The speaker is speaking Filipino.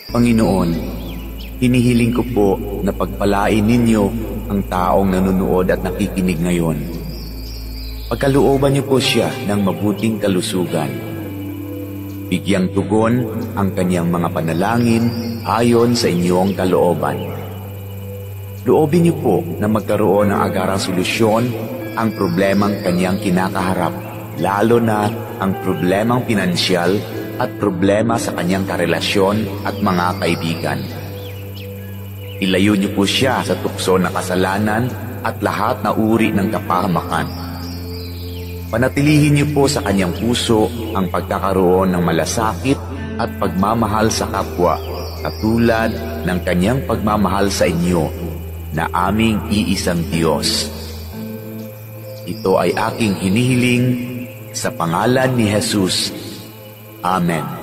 Panginoon, hinihiling ko po na pagpalain ninyo ang taong nanonood at nakikinig ngayon. Pagkalooban niyo po siya ng mabuting kalusugan. Bigyang tugon ang kanyang mga panalangin ayon sa inyong kalooban. Loobin niyo po na magkaroon ng agarang solusyon ang problemang kanyang kinakaharap, lalo na ang problemang pinansyal at problema sa kanyang karelasyon at mga kaibigan. Ilayo niyo po siya sa tukso ng kasalanan at lahat na uri ng kapahamakan. Panatilihin niyo po sa kanyang puso ang pagkakaroon ng malasakit at pagmamahal sa kapwa, katulad ng kanyang pagmamahal sa inyo na aming iisang Diyos. Ito ay aking hinihiling sa pangalan ni Jesus. Amen.